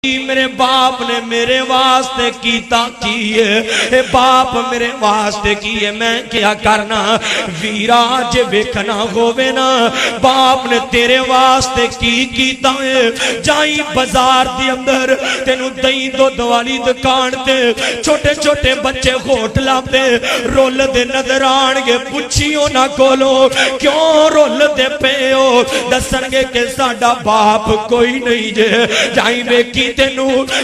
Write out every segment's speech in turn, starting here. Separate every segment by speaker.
Speaker 1: मेरे बाप ने मेरे वास्ते कीता की है, बाप मेरे वास्ते की है, मैं क्या करना। वीरा जे वेखना होवे ना बाप ने तेरे वास्ते की कीता है, जाई बाजार दे अंदर तेनू दही दुध वाली दुकान ते छोटे छोटे बच्चे होटलां ते रोलदे नजर आणगे। पुछियो ना कोलो क्यों रोलदे पे हो, दसणगे कि साडा बाप कोई नहीं जे। जाई वेखी तेनू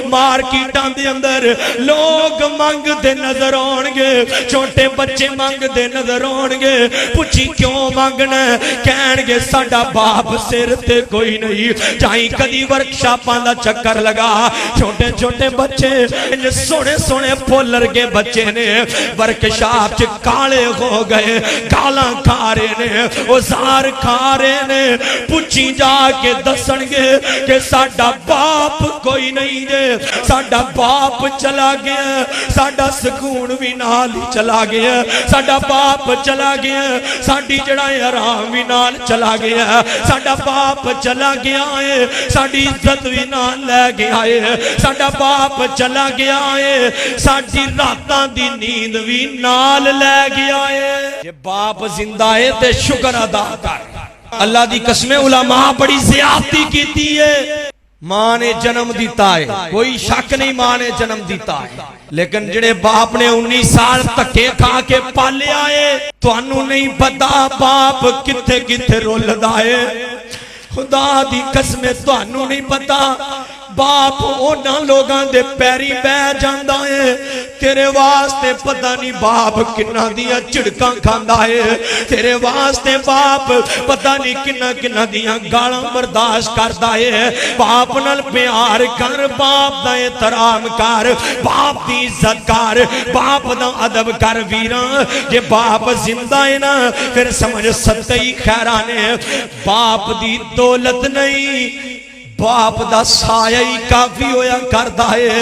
Speaker 1: मार्केटां दे अंदर लोग मंगदे नजर आउणगे, छोटे बच्चे मंगदे नजर आउणगे। पुछी क्यों मंगना, कहणगे साडा बाप सिर ते कोई नहीं। चाहे कदी वर्कशॉपां दा चक्कर लगा, छोटे छोटे बच्चे सोने सोने फुल्लर के बच्चे ने वर्कशॉप च काले हो गए, गालां खा रहे ने, औजार खा रहे ने। पुछी जाके दसणगे कि साडा बाप कोई नहीं जे, साडा बाप चला गया, साडा सुकून भी नाल ही चला गया। साडा बाप चला गया, साडी जड़ा आराम भी नाल चला गया। साडा बाप चला गया है, साडी इज्जत भी नाल लै गया है। साडा बाप चला गया है, साडी रातां दी नींद भी नाल लै गया है। जे बाप जिंदा है ते शुक्र अदा कर। अल्लाह दी कसम उलमा बड़ी ज़्यादती कीती है। मां ने जन्म दिता है, कोई शक नहीं, मां ने जन्म दिता है, लेकिन जेड़े बाप ने 19 साल धक्के खा के पालिया है, तुहानू नहीं पता बाप किथे किथे रुलदा है। खुदा दी कसम तुहानू नहीं पता बाप उन्हां लोगां दे पैरी बह जांदा है। तेरे वास्ते पता नहीं बाप किन्ना दियां झिड़कां खांदा है, तेरे वास्ते बाप पता नहीं किन्ना किन्ना दियां गालां बर्दाश्त करदा है। बाप नाल प्यार कर, बाप दा एहतराम कर, बाप दी इज्जत कर, बाप दा अदब कर। वीरां जे बाप जिंदा है ना फिर समझ सत्ते खैरा ने। बाप दी दौलत नहीं, बाप दा साया ही काफी होया करदा है।